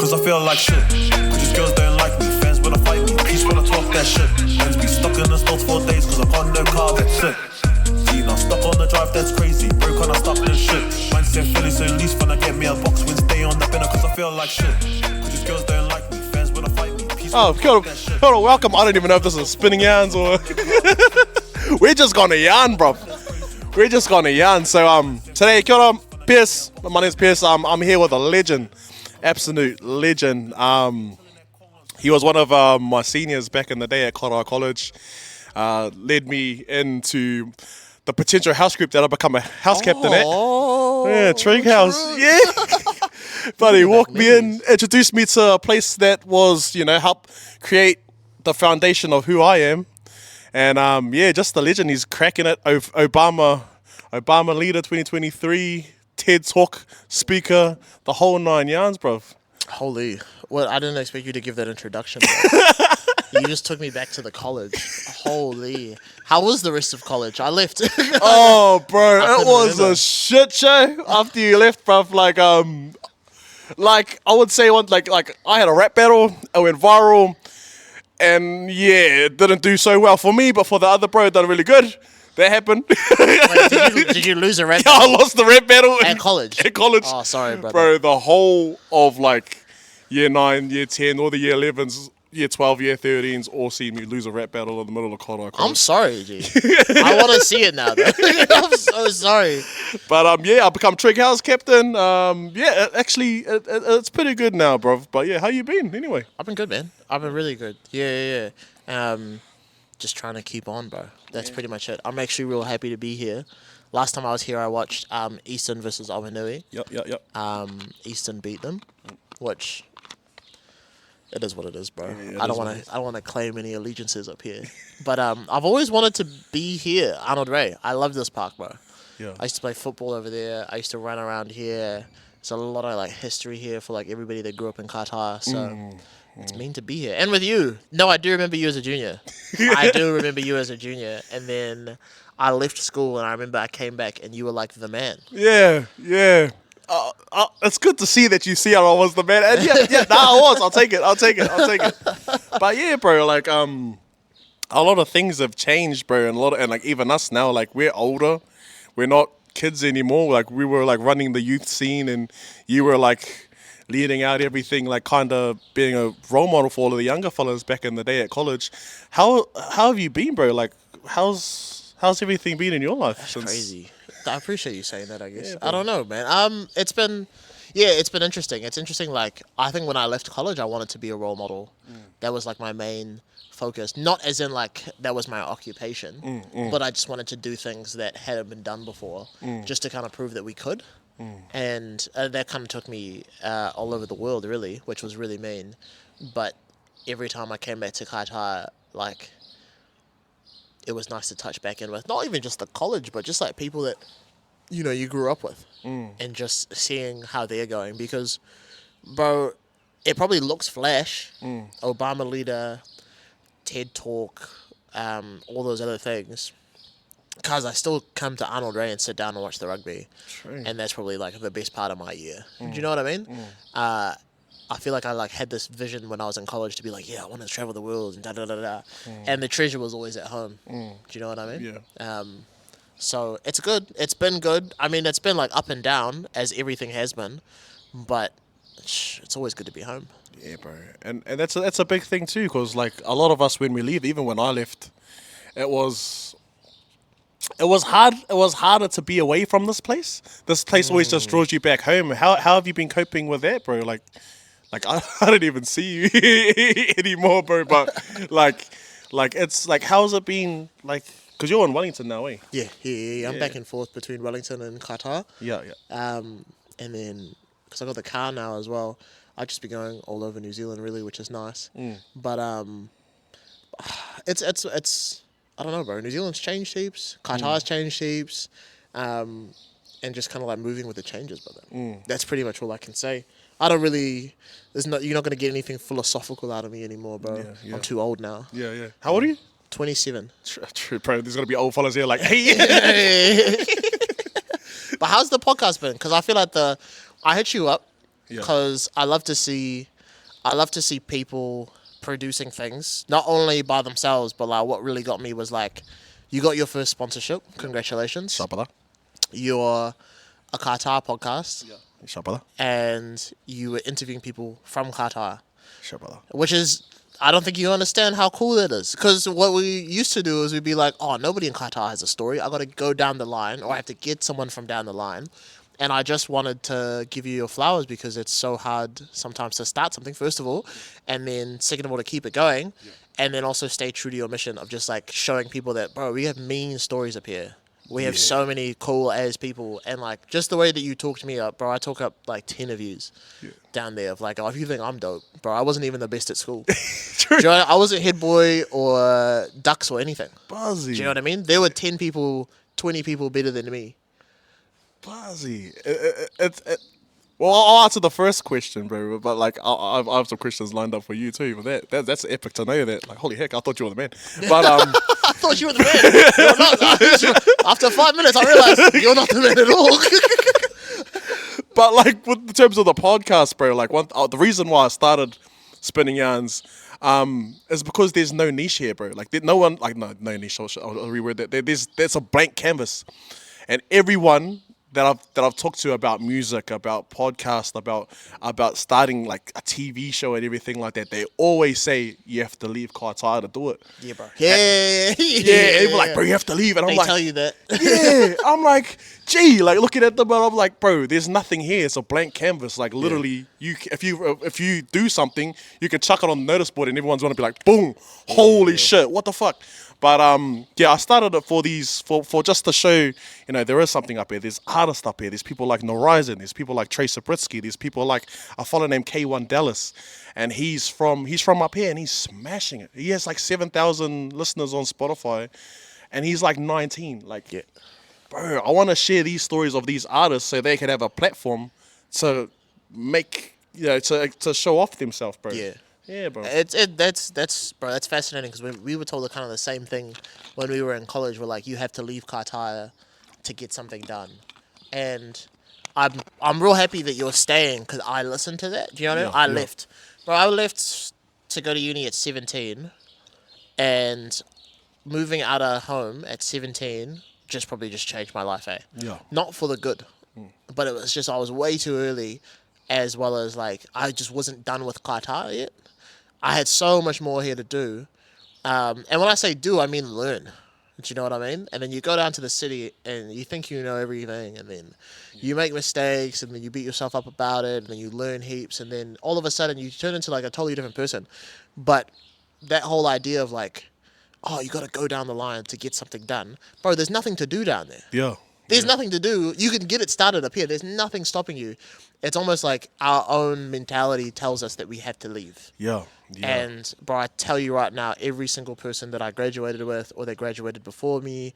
cause I feel like shit. Cause these girls don't like me, fans wanna fight me, peace wanna talk that shit. Ends be stuck in the stores for days cause I got no car, that's it. Now stuck on the drive, that's crazy. Broke on, I stop this shit. Mindset Philly, so at least finna get me a box win, stay on the banner cause I feel like shit. Cause these girls don't like me, fans wanna fight me. Peace welcome. I don't even know if this is spinning yarns or we're just gonna yarn, bro. We're just gonna yarn. So today, kia ora, Pierce. My name's Pierce. I'm here with a legend, absolute legend. He was one of my seniors back in the day at Kaitaia College. Led me into the potential house group that I become a house captain at. Yeah, Trig House. Yeah. But he walked me in, introduced me to a place that was, help create the foundation of who I am. And just the legend. He's cracking it. Obama leader 2023, TED Talk speaker, the whole 9 yards, bro. Holy. Well, I didn't expect you to give that introduction, bro. You just took me back to the college. Holy. How was the rest of college? I left. Oh, bro. It was a shit show after you left, bro. Like I would say like I had a rap battle. It went viral. And yeah, it didn't do so well for me, but for the other bro, it done really good. That happened. Wait, did you lose a rap battle? Yeah, I lost the rap battle. At college? At college. Oh, sorry, brother. Bro, the whole of year 9, year 10, all the year 11s, year 12, year 13s all see me lose a rap battle in the middle of Kaitaia College. I'm sorry, G. I want to see it now, though. I'm so sorry. But I become Trig House captain. It's pretty good now, bro. But yeah, how you been anyway? I've been good, man. I've been really good. Yeah. Just trying to keep on, bro. That's pretty much it. I'm actually real happy to be here. Last time I was here, I watched Eastern versus Omanui. Yep. Eastern beat them, which it is what it is, bro. Yeah, I don't want to claim any allegiances up here, but I've always wanted to be here, Arnold Ray. I love this park, bro. Yeah. I used to play football over there. I used to run around here. There's a lot of history here for everybody that grew up in Kaitaia. So. It's mean to be here. And with you. No, I do remember you as a junior. I do remember you as a junior. And then I left school and I remember I came back and you were the man. Yeah. It's good to see that you see how I was the man. And I was. I'll take it. But yeah, bro, a lot of things have changed, bro. And even us now, we're older. We're not kids anymore. We were running the youth scene and you were leading out everything, kind of being a role model for all of the younger fellas back in the day at college. How have you been, bro? How's everything been in your life? That's crazy. I appreciate you saying that, I guess. Yeah, I don't know, man. It's been interesting. It's interesting, I think when I left college, I wanted to be a role model. That was, my main focus. Not as in, that was my occupation, but I just wanted to do things that hadn't been done before, just to kind of prove that we could. And that kind of took me all over the world, really, which was really mean. But every time I came back to Kaitaia, it was nice to touch back in with not even just the college, but just people that you grew up with, and just seeing how they're going. Because, bro, it probably looks flash, Obama leader, TED Talk, all those other things. Because I still come to Arnold Ray and sit down and watch the rugby. True. And that's probably the best part of my year. Do you know what I mean? I feel like I had this vision when I was in college to be I want to travel the world and da-da-da-da. And the treasure was always at home. Do you know what I mean? Yeah. So it's good. It's been good. I mean, it's been up and down as everything has been. But it's always good to be home. Yeah, bro. And that's a big thing too, because a lot of us when we leave, even when I left, it was hard. It was harder to be away from this place. This place always just draws you back home. How have you been coping with that, bro? I don't even see you anymore, bro. But it's how's it been? Because you're in Wellington now, eh? Yeah. I'm back and forth between Wellington and Kaitaia. Yeah. And then because I got the car now as well, I'd just be going all over New Zealand, really, which is nice. But it's. I don't know, bro. New Zealand's changed heaps. Kaitaia's changed heaps. And just kind of moving with the changes, brother. That's pretty much all I can say. I don't really... you're not going to get anything philosophical out of me anymore, bro. Yeah. I'm too old now. Yeah. How old are you? 27. True, bro. There's going to be old fellas here hey. But how's the podcast been? Because I feel I hit you up because I love to see I love to see people producing things, not only by themselves, but like what really got me was like, you got your first sponsorship. Congratulations. Shabala. You're a Kaitaia podcast, Shabala. and you were interviewing people from Kaitaia, Shabala. which is, I don't think you understand how cool that is. Because what we used to do is we'd be like, oh, nobody in Kaitaia has a story. I got to go down the line, or I have to get someone from down the line. And I just wanted to give you your flowers because it's so hard sometimes to start something, first of all, and then second of all, to keep it going, and then also stay true to your mission of just like showing people that, bro, we have mean stories up here. We have so many cool as people, and like just the way that you talk to me up, bro. I talk up like 10 of yous down there of like, oh, if you think I'm dope, bro, I wasn't even the best at school. Do you know, I wasn't head boy or ducks or anything. Buzzy. Do you know what I mean? There were 10 people, 20 people better than me. Buzzy. Well, I'll answer the first question, bro. But like, I have some questions lined up for you too. But that's epic to know that. Like, holy heck, I thought you were the man. But I thought you were the man. You're not. After 5 minutes, I realized you're not the man at all. but like, in terms of the podcast, bro, like the reason why I started Spinning Yarns, is because there's no niche here, bro. Like, no one, like, no niche. I'll reword that. There's a blank canvas, and everyone that I've talked to about music, about podcast, about starting like a TV show and everything like that, they always say you have to leave Kaitaia to do it. Yeah, bro. Yeah. And we're like, bro, you have to leave, and I'm They like, tell you that. yeah. I'm like, gee, like looking at them, but I'm like, bro, there's nothing here. It's a blank canvas. Like literally, if you do something, you can chuck it on the notice board, and everyone's gonna be like, boom, holy shit, what the fuck. But I started it for just to show, you know, there is something up here. There's artists up here. There's people like Norizon. There's people like Trey Sabritsky. There's people like a fellow named K1 Dallas, and he's from up here, and he's smashing it. He has like 7,000 listeners on Spotify, and he's like 19. Like, bro, I want to share these stories of these artists so they can have a platform to make, you know, to show off themselves, bro. Yeah, bro. That's fascinating because we were told kind of the same thing when we were in college. We're like, you have to leave Kaitaia to get something done, and I'm real happy that you're staying because I listened to that. Do you know what I mean? I left, bro. I left to go to uni at 17, and moving out of home at 17 probably changed my life. Not for the good, but it was just I was way too early, as well as like I just wasn't done with Kaitaia yet. I had so much more here to do. And when I say do, I mean learn. Do you know what I mean? And then you go down to the city and you think you know everything, and then you make mistakes, and then you beat yourself up about it, and then you learn heaps, and then all of a sudden you turn into like a totally different person. But that whole idea of like, oh, you got to go down the line to get something done. Bro, there's nothing to do down there. There's nothing to do. You can get it started up here. There's nothing stopping you. It's almost like our own mentality tells us that we have to leave. And, bro, I tell you right now, every single person that I graduated with or that graduated before me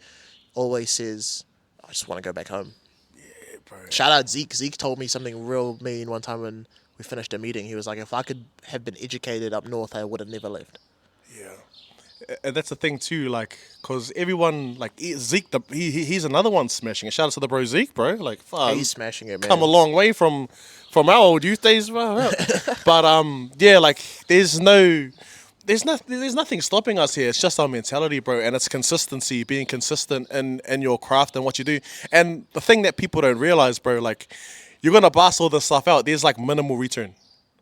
always says, I just want to go back home. Yeah, bro. Shout out Zeke. Zeke told me something real mean one time when we finished a meeting. He was like, if I could have been educated up north, I would have never left. And that's the thing too, like, cause everyone, like Zeke, he's another one smashing it. Shout out to the bro Zeke, bro. Like, fuck, he's smashing it, man. Come a long way from our old youth days, bro. But yeah, like, there's nothing stopping us here. It's just our mentality, bro, and it's consistency, being consistent in your craft and what you do. And the thing that people don't realize, bro, like, you're gonna bust all this stuff out. There's like minimal return.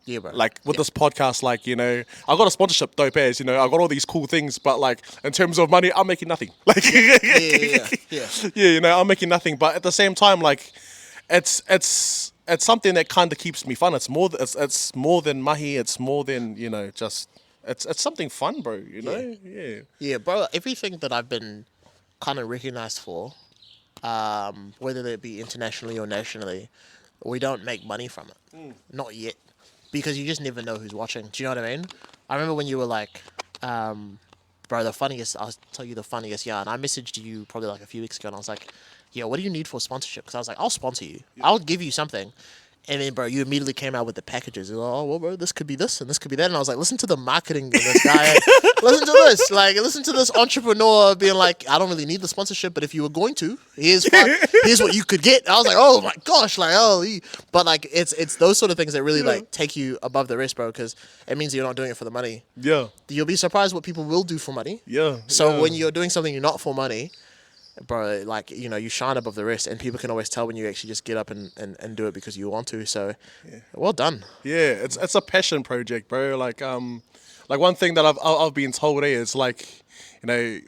Yeah, bro. Like with this podcast, like, you know, I got a sponsorship, dope as, you know, I got all these cool things, but like in terms of money, I'm making nothing. Like, yeah, you know, I'm making nothing. But at the same time, like, it's something that kind of keeps me fun. It's more than mahi. It's more than, you know, just it's something fun, bro. You know, yeah, bro. Everything that I've been kind of recognized for, whether it be internationally or nationally, we don't make money from it. Not yet. Because you just never know who's watching. Do you know what I mean? I remember when you were like, bro, I'll tell you the funniest yarn. I messaged you probably like a few weeks ago, and I was like, yeah, what do you need for sponsorship? Because I was like, I'll sponsor you. I'll give you something. And then, bro, you immediately came out with the packages. You're like, oh, well, bro, this could be this and this could be that. And I was like, listen to the marketing of this guy. Listen to this. Like, listen to this entrepreneur being like, I don't really need the sponsorship, but if you were going to, here's what you could get. I was like, oh my gosh, like, but like, it's those sort of things that really like take you above the rest, bro, because it means you're not doing it for the money. Yeah. You'll be surprised what people will do for money. Yeah. So when you're doing something you're not for money, bro, like, you know, you shine above the rest, and people can always tell when you actually just get up and do it because you want to. So, well done. Yeah, it's a passion project, bro. Like one thing that I've been told is like, you know,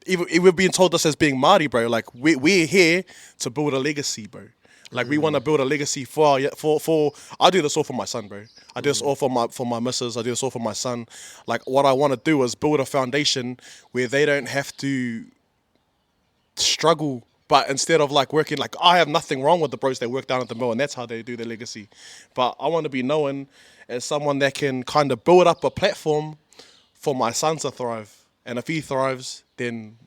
even we're being told this as being Māori, bro. Like we're here to build a legacy, bro. Like we want to build a legacy for I do this all for my son, bro. I do this all for my missus. I do this all for my son. Like what I want to do is build a foundation where they don't have to struggle, but instead of like working, like I have nothing wrong with the bros that work down at the mill, and that's how they do their legacy. But I want to be known as someone that can kind of build up a platform for my son to thrive, and if he thrives, then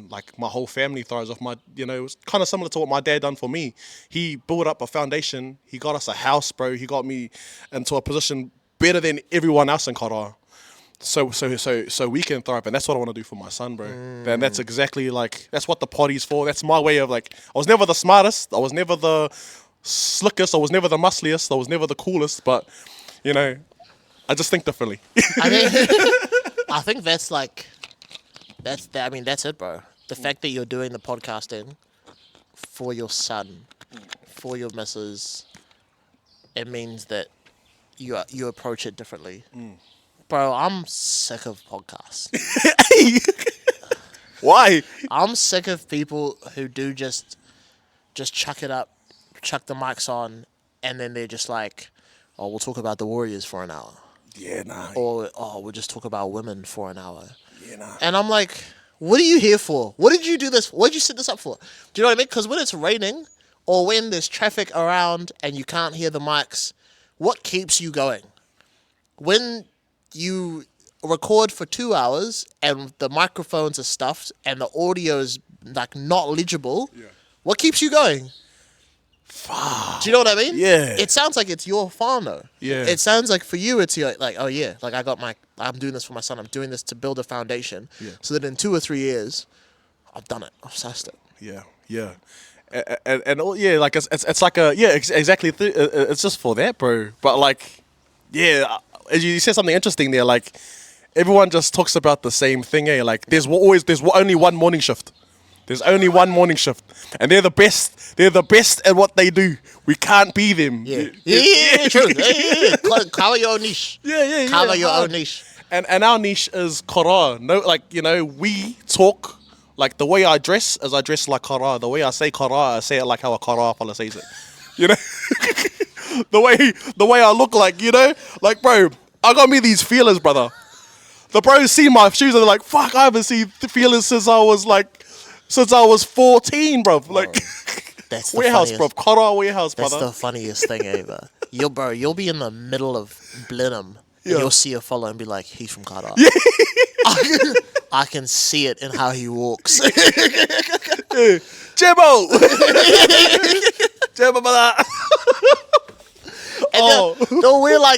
like my whole family thrives off my, you know, it's kind of similar to what my dad done for me. He built up a foundation. He got us a house, bro. He got me into a position better than everyone else in Kaitaia. So we can thrive, and that's what I want to do for my son, bro. And that's exactly like, that's what the potty's for. That's my way of like, I was never the smartest, I was never the slickest, I was never the muscliest, I was never the coolest, but you know, I just think differently. I think that's like, that's it, bro. The fact that you're doing the podcasting for your son, for your missus, it means that you approach it differently. Bro, I'm sick of podcasts. Why? I'm sick of people who do just chuck it up, chuck the mics on, and then they're just like, oh, we'll talk about the Warriors for an hour. Yeah, nah. Or, oh, we'll just talk about women for an hour. Yeah, nah. And I'm like, what are you here for? What did you do this? What did you set this up for? Do you know what I mean? Because when it's raining or when there's traffic around and you can't hear the mics, what keeps you going? When you record for 2 hours and the microphones are stuffed and the audio is like not legible, what keeps you going? Do you know what I mean? Yeah. It sounds like it's your farm though. Yeah. It sounds like for you it's your, like, oh yeah, like I'm doing this for my son. I'm doing this to build a foundation so that in 2 or 3 years I've done it. I've sussed it. Yeah. And yeah, like it's like a, exactly. It's just for that, bro. But like, yeah, you said something interesting there. Like everyone just talks about the same thing, eh? Like there's only one morning shift. There's only one morning shift, and they're the best. They're the best at what they do. We can't be them. Yeah, true. Carve your own niche. Carve your own niche. And our niche is Kaitaia. No, like, you know, we talk. Like the way I dress is I dress like Kaitaia. The way I say Kaitaia, I say it like how a Kaitaia fella says it. You know, the way I look, like, you know, like, bro, I got me these feelers, brother. The bros see my shoes and they're like, fuck, I haven't seen the feelers since I was 14, bro. Like, that's the warehouse, funniest. bro. Kaitaia warehouse, brother. That's the funniest thing ever. You'll be in the middle of Blenheim and you'll see a fella and be like, he's from Kaitaia. I can see it in how he walks. Jebo! Jebo, brother. And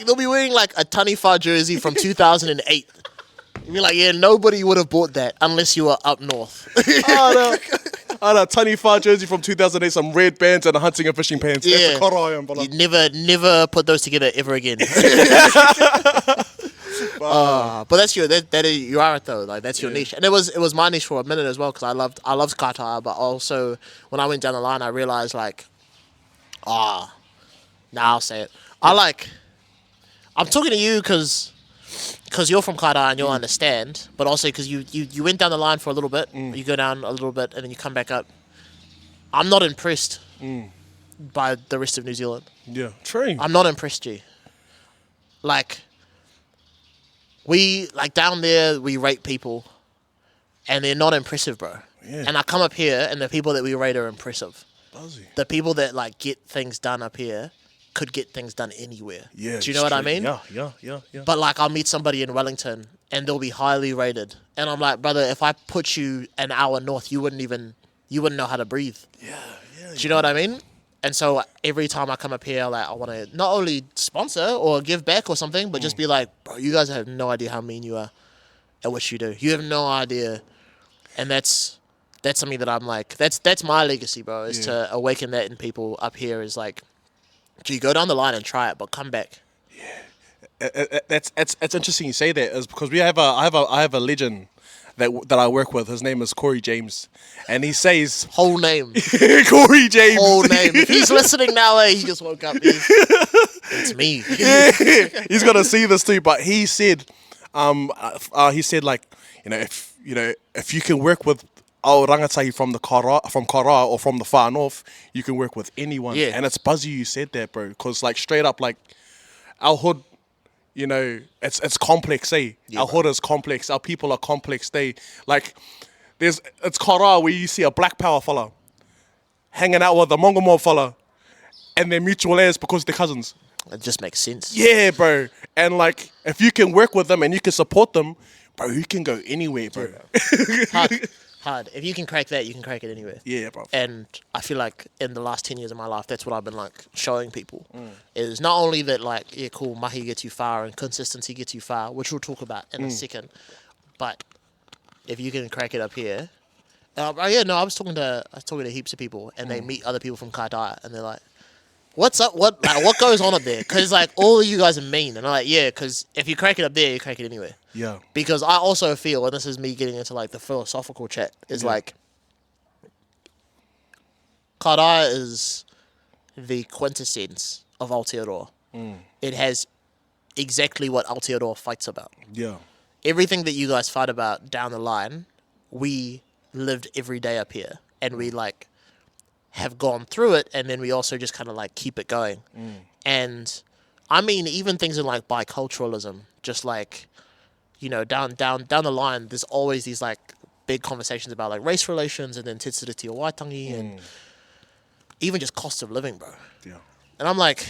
they'll be wearing like a Taniwha jersey from 2008. You'll be like, yeah, nobody would have bought that unless you were up north. I had a Taniwha jersey from 2008, some red bands and a hunting and fishing pants. Yeah. That's a Kaitaia, brother. You'd never put those together ever again. But that's you are it though. Like that's your niche, and it was my niche for a minute as well because I loved Kaitaia, but also when I went down the line, I realized like, now I'll say it. I'm talking to you because you're from Kaitaia and you'll understand, but also because you went down the line for a little bit, you go down a little bit, and then you come back up. I'm not impressed by the rest of New Zealand. Yeah, true. I'm not impressed, G. Like, we, like, down there, we rate people, and they're not impressive, bro. Yeah. And I come up here, and the people that we rate are impressive. Buzzy. The people that, like, get things done up here could get things done anywhere. Yeah. Do you know what I mean? Yeah. But, like, I'll meet somebody in Wellington, and they'll be highly rated. And I'm like, brother, if I put you an hour north, you wouldn't know how to breathe. Yeah. Do you know what I mean? And so every time I come up here, like I want to not only sponsor or give back or something, but just be like, bro, you guys have no idea how mean you are at what you do. You have no idea, and that's something that I'm like, that's my legacy, bro, is to awaken that in people up here. Is like, gee, go down the line and try it, but come back. It's interesting you say that, is because I have a legend that I work with. His name is Corey James, and he says Whole name, Corey James. whole name. If he's listening now, he just woke up. It's me. He's gonna see this too. But he said, like, if you can work with our rangatai from Kara or from the far north, you can work with anyone. Yeah. And it's buzzy you said that, bro, because like straight up, like our hood. It's complex, eh? Yeah, Our hood is complex. Our people are complex. It's kara where you see a black power fella hanging out with a Mongomo fella, and they're mutual heirs because they're cousins. It just makes sense. Yeah, bro. And like, if you can work with them and you can support them, bro, you can go anywhere, bro. Hard. If you can crack that, you can crack it anywhere. Yeah, bro. And I feel like in the last 10 years of my life, that's what I've been like showing people. Is not only that like, yeah, cool, mahi gets you far and consistency gets you far, which we'll talk about in a second. But if you can crack it up here, I was talking to heaps of people, and they meet other people from Kaitaia, and they're like, "What's up? What goes on up there?" Because like all of you guys are mean, and I'm like, yeah, because if you crack it up there, you crack it anywhere. Yeah. Because I also feel, and this is me getting into like the philosophical chat, is like Kaitaia is the quintessence of Aotearoa. It has exactly what Aotearoa fights about. Yeah. Everything that you guys fight about down the line, we lived every day up here, and we like have gone through it, and then we also just kind of like keep it going. And I mean, even things in like biculturalism, just like, down the line, there's always these like big conversations about like race relations and then te tiriti o waitangi and even just cost of living, bro. Yeah. And I'm like,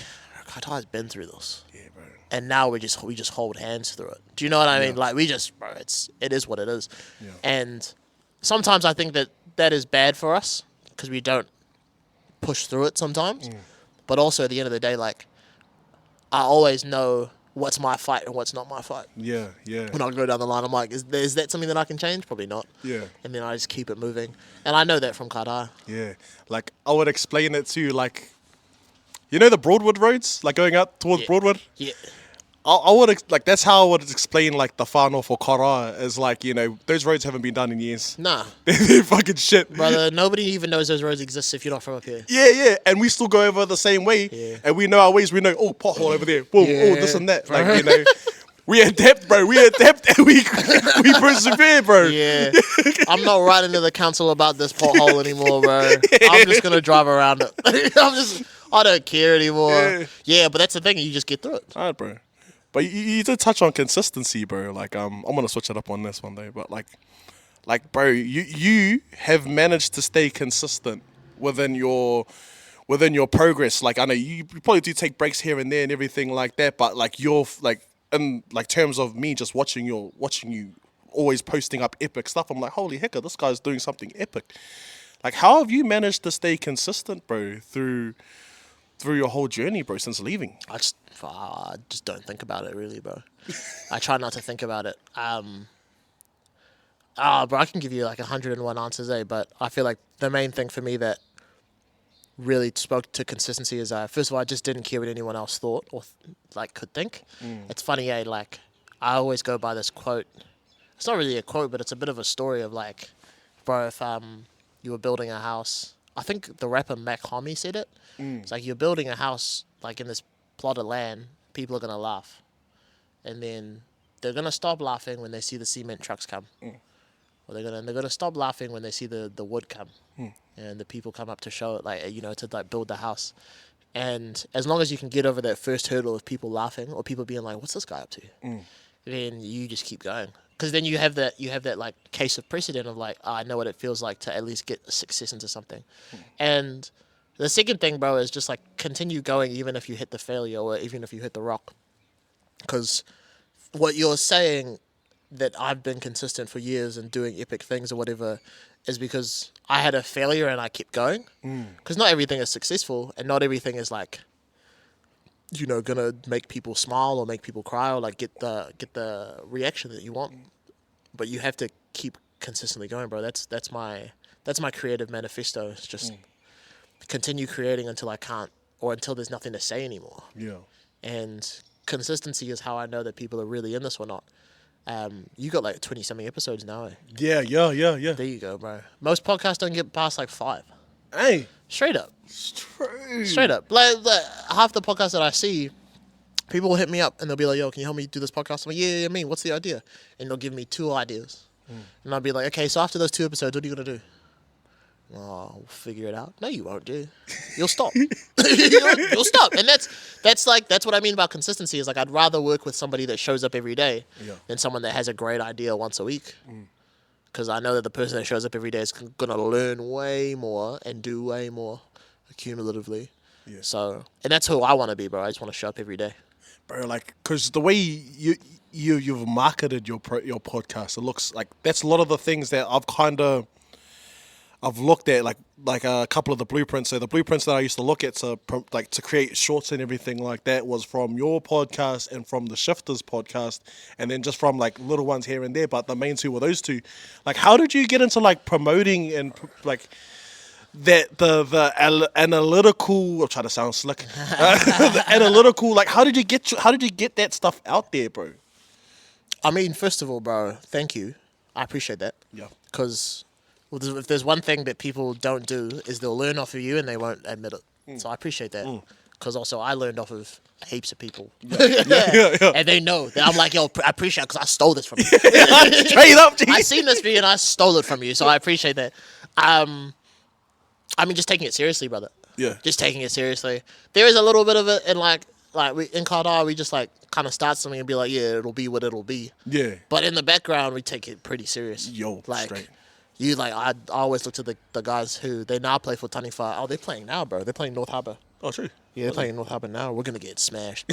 Kaitaia's been through this. Yeah, bro. And now we just hold hands through it. Do you know what I mean? Like bro, it is what it is. Yeah. And sometimes I think that is bad for us because we don't push through it sometimes. But also at the end of the day, like, I always know what's my fight and what's not my fight. Yeah, yeah. When I go down the line, I'm like, is that something that I can change? Probably not. Yeah. And then I just keep it moving. And I know that from Kaitaia. Yeah. Like, I would explain it to, like, the Broadwood roads, like going out towards Broadwood? Yeah. I would, like, that's how I would explain, like, the far north or Kara is like, those roads haven't been done in years. Nah. They're fucking shit. Brother, nobody even knows those roads exist if you're not from up here. Yeah, yeah. And we still go over the same way. Yeah. And we know our ways. We know, pothole over there. Whoa, this and that. Bro. Like, we adapt, bro. We adapt and we persevere, bro. Yeah. I'm not writing to the council about this pothole anymore, bro. I'm just going to drive around it. I don't care anymore. Yeah, but that's the thing. You just get through it. All right, bro. But you did touch on consistency, bro. Like, I'm gonna switch it up on this one day. But like, bro, you have managed to stay consistent within your progress. Like, I know you probably do take breaks here and there and everything like that. But like, you're like, in like terms of me just watching you always posting up epic stuff. I'm like, holy heck, this guy's doing something epic. Like, how have you managed to stay consistent, bro, through your whole journey, bro, since leaving? I just don't think about it, really, bro. I try not to think about it. Bro, I can give you like 101 answers, but I feel like the main thing for me that really spoke to consistency is, first of all, I just didn't care what anyone else thought or could think. It's funny, like, I always go by this quote. It's not really a quote, but it's a bit of a story of like, bro, if you were building a house, I think the rapper Mac Homie said it. It's like, you're building a house like in this plot of land, people are gonna laugh, and then they're gonna stop laughing when they see the cement trucks come, or they're gonna stop laughing when they see the wood come, and the people come up to show it, like, to like build the house. And as long as you can get over that first hurdle of people laughing or people being like, what's this guy up to, then you just keep going, because then you have that like case of precedent of like, I know what it feels like to at least get success into something. And the second thing, bro, is just like continue going even if you hit the failure or even if you hit the rock. Because what you're saying, that I've been consistent for years and doing epic things or whatever, is because I had a failure and I kept going. Because not everything is successful, and not everything is like, you know, gonna make people smile or make people cry or like get the reaction that you want. But you have to keep consistently going, bro. That's my creative manifesto. It's just continue creating until I can't, or until there's nothing to say anymore. Yeah. And consistency is how I know that people are really in this or not. You got like 20-something episodes now, eh? Yeah. There you go, bro. Most podcasts don't get past like 5. Hey. Straight up. Straight up. Like half the podcasts that I see, people will hit me up and they'll be like, yo, can you help me do this podcast? I'm like, yeah, me. What's the idea? And they'll give me 2 ideas. And I'll be like, okay, so after those 2 episodes, what are you going to do? Oh, we'll figure it out. No, you won't, dude. You'll stop. You'll stop. And that's what I mean about consistency is like I'd rather work with somebody that shows up every day than someone that has a great idea once a week. Because I know that the person that shows up every day is going to learn way more and do way more cumulatively. Yeah. So, and that's who I want to be, bro. I just want to show up every day. Bro, like, because the way you've marketed your podcast, it looks like that's a lot of the things that I've looked at, like a couple of the blueprints. So the blueprints that I used to look at to create shorts and everything like that was from your podcast and from the Shifters podcast, and then just from like little ones here and there. But the main 2 were those 2. Like, how did you get into like promoting and like that the analytical? I'm trying to sound slick. The analytical, like, how did you get that stuff out there, bro? I mean, first of all, bro, thank you. I appreciate that. Yeah. Because if there's one thing that people don't do is they'll learn off of you and they won't admit it. So I appreciate that. Because also I learned off of heaps of people. Yeah. And they know that I'm like, yo, I appreciate it because I stole this from you. Straight up, G. I seen this for you and I stole it from you. So I appreciate that. I mean, just taking it seriously, brother. Yeah. Just taking it seriously. There is a little bit of it in like we in Kaitaia, we just like kind of start something and be like, yeah, it'll be what it'll be. Yeah. But in the background, we take it pretty serious. Yo, like, straight. I always look to the guys who they now play for Taniwha. Oh, they're playing now, bro. They're playing North Harbour. Oh, true. Yeah, they're playing North Harbour now. We're gonna get smashed.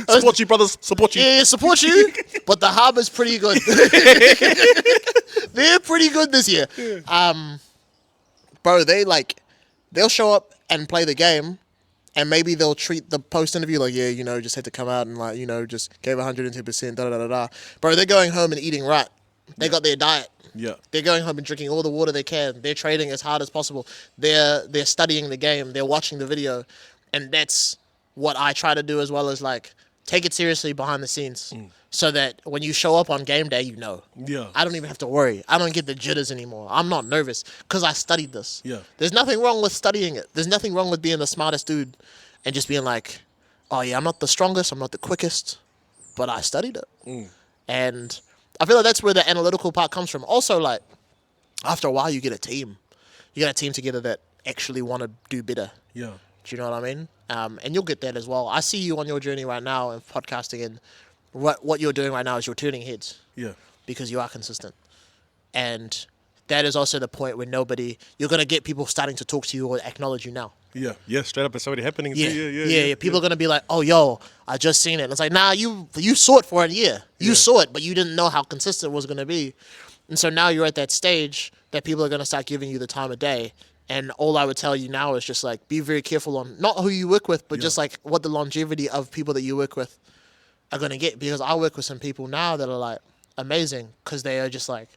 Support you, brothers. Support you. Yeah, support you. But the Harbour's pretty good. They're pretty good this year. Yeah. Bro, they'll show up and play the game, and maybe they'll treat the post interview like, yeah, you know, just had to come out and like, you know, just gave 110%. Da da da da. Bro, they're going home and eating right. They got their diet. Yeah. They're going home and drinking all the water they can. They're trading as hard as possible. They're studying the game. They're watching the video. And that's what I try to do, as well as like take it seriously behind the scenes. So that when you show up on game day, you know. Yeah. I don't even have to worry. I don't get the jitters anymore. I'm not nervous because I studied this. Yeah. There's nothing wrong with studying it. There's nothing wrong with being the smartest dude and just being like, oh yeah, I'm not the strongest, I'm not the quickest, but I studied it. And I feel like that's where the analytical part comes from. Also, like, after a while, you get a team. You get a team together that actually want to do better. Yeah. Do you know what I mean? And you'll get that as well. I see you on your journey right now in podcasting, and what you're doing right now is you're turning heads. Yeah. Because you are consistent. And that is also the point where you're going to get people starting to talk to you or acknowledge you now. Yeah, straight up. It's already happening. Yeah. People are going to be like, oh, yo, I just seen it. And it's like, nah, you saw it for a year. You saw it, but you didn't know how consistent it was going to be. And so now you're at that stage that people are going to start giving you the time of day. And all I would tell you now is just like, be very careful on not who you work with, but just like what the longevity of people that you work with are going to get. Because I work with some people now that are like amazing because they are just like,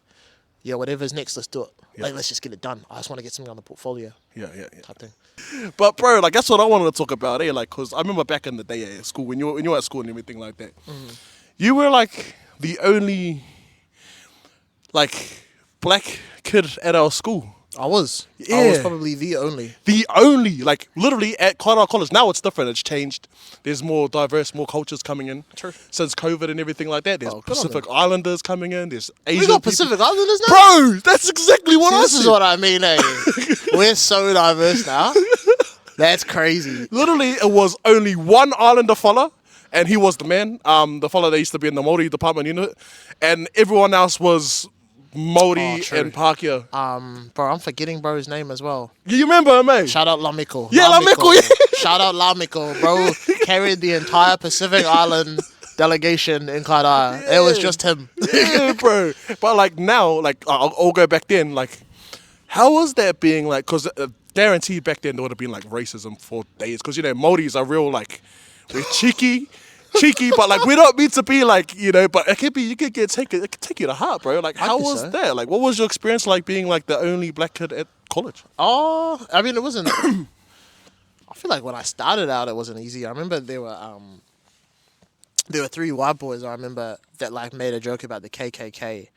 yeah, whatever's next, let's do it. Yeah. Like, let's just get it done. I just want to get something on the portfolio. Yeah. Type thing. But bro, like that's what I wanted to talk about, eh? Like, cause I remember back in the day at school when you were at school and everything like that, you were like the only like black kid at our school. I was. Yeah. I was probably the only. The only, like literally at Kaitaia College. Now it's different. It's changed. There's more diverse, more cultures coming in. True. Since COVID and everything like that. There's Pacific Islanders coming in. There's Asian. We got Pacific Islanders now? Bro, that's exactly what I said. This is what I mean, eh? We're so diverse now. That's crazy. Literally, it was only one Islander fella, and he was the man. The fella that used to be in the Māori department unit, and everyone else was Māori and Pākehā. Bro, I'm forgetting bro's name as well. You remember him, mate? Shout out Lamiko. Yeah, Lamiko. Yeah. Shout out Lamiko, bro. Carried the entire Pacific Island delegation in Kaitaia. It was just him. Yeah, bro. But like now, like I'll go back then. Like, how was that being like? Because guaranteed back then there would have been like racism for days. Because Māoris are real like we're cheeky, but like we don't mean to be like But it could be it could take you to heart, bro. Like, how was that? Like, what was your experience like being like the only black kid at college? Oh, I mean, it wasn't. I feel like when I started out, it wasn't easy. I remember there were 3 white boys. I remember that like made a joke about the KKK,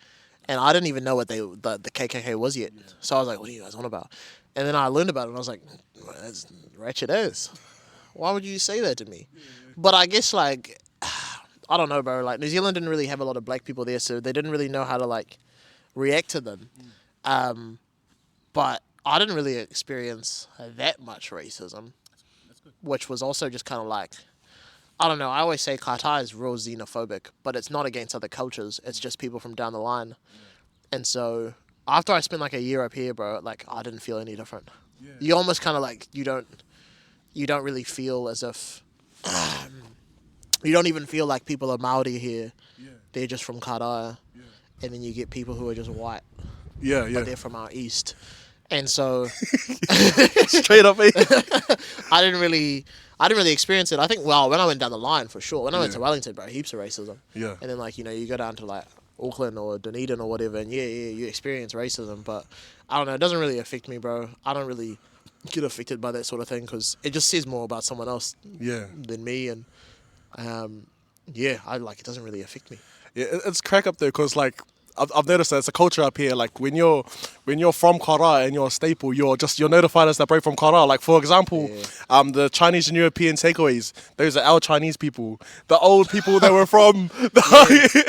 and I didn't even know what the KKK was yet. So I was like, "What are you guys on about?" And then I learned about it, and I was like, well, "That's wretched as. Why would you say that to me?" But I guess like I don't know, bro. Like New Zealand didn't really have a lot of black people there, so they didn't really know how to like react to them. But I didn't really experience that much racism, which was also just kind of like, I don't know. I always say Kaitaia is real xenophobic, but it's not against other cultures. It's just people from down the line. Yeah. And so after I spent like a year up here, bro, like I didn't feel any different. Yeah. You almost kind of like you don't really feel as if you don't even feel like people are Māori here. Yeah. They're just from Kaitaia. Yeah. And then you get people who are just white. Yeah, yeah. But they're from our east. And so straight up, I didn't really experience it. I think, well, when I went down the line, for sure. When I went to Wellington, bro, heaps of racism. Yeah. And then, like, you go down to, like, Auckland or Dunedin or whatever, and you experience racism. But, I don't know, it doesn't really affect me, bro. I don't really get affected by that sort of thing because it just says more about someone else than me. And, it doesn't really affect me. Yeah, it's crack up there because, like, I've noticed that it's a culture up here. Like when you're from Kaitaia and you're a staple, you're notified as the bro from Kaitaia. Like for example, the Chinese and European takeaways. Those are our Chinese people. The old people that were from.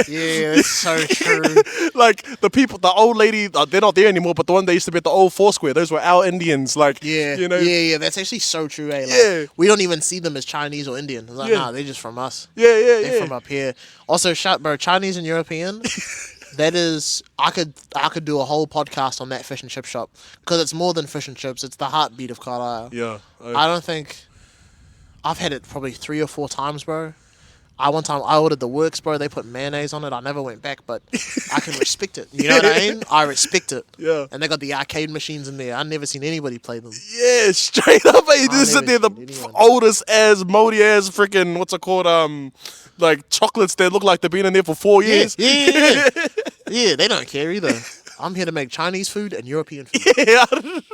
Yeah, that's so true. Like the old lady. They're not there anymore. But the one that used to be at the old Foursquare. Those were our Indians. Like Yeah, that's actually so true. Like, we don't even see them as Chinese or Indian. It's like, nah, they're just from us. They're from up here. Also, bro, Chinese and European. That is, I could do a whole podcast on that fish and chip shop because it's more than fish and chips. It's the heartbeat of Kaitaia. Yeah. I don't think I've had it probably 3 or 4 times, bro. One time I ordered the works, bro. They put mayonnaise on it. I never went back, but I can respect it. You know what I mean? I respect it. Yeah. And they got the arcade machines in there. I've never seen anybody play them. Yeah, straight up. They're the oldest as moldy as freaking what's it called? Like chocolates that look like they've been in there for 4 years. Yeah, they don't care either. I'm here to make Chinese food and European food. Yeah.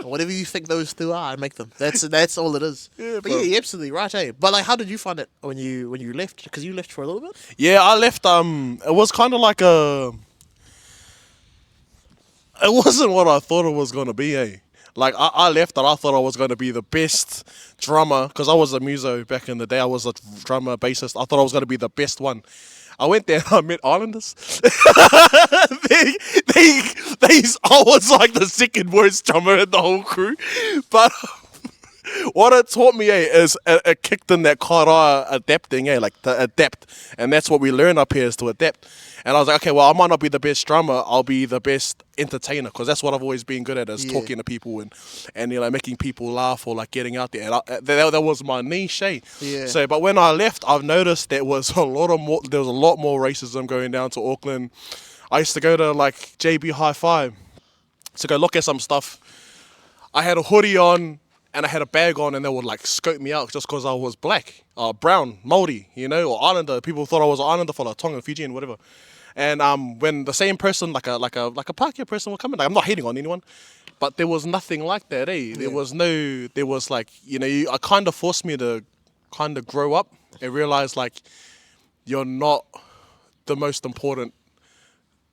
Whatever you think those 2 are, I make them. That's all it is. Yeah, but you're absolutely right, eh? But like, how did you find it when you left? Because you left for a little bit. Yeah, I left. It was kind of like it wasn't what I thought it was gonna be, eh? Like I left and I thought I was going to be the best drummer because I was a muso back in the day. I was a drummer, bassist. I thought I was going to be the best one. I went there and I met Islanders. I was like the second worst drummer in the whole crew. But what it taught me, is it kicked in that Kaitaia adapting, like to adapt. And that's what we learn up here is to adapt. And I was like, okay, well, I might not be the best drummer. I'll be the best entertainer because that's what I've always been good at is talking to people and making people laugh or like getting out there. And that was my niche, eh? Yeah. So, but when I left, I've noticed there was a lot more racism going down to Auckland. I used to go to like JB Hi-Fi to go look at some stuff. I had a hoodie on and I had a bag on and they would like scope me out just because I was black, brown, Māori, or Islander. People thought I was an Islander for like Tonga, Fijian, whatever. And when the same person, like a Pākehā person would come in, like I'm not hating on anyone, but there was nothing like that, eh? Yeah. There was like, I kind of forced me to kind of grow up and realize like you're not the most important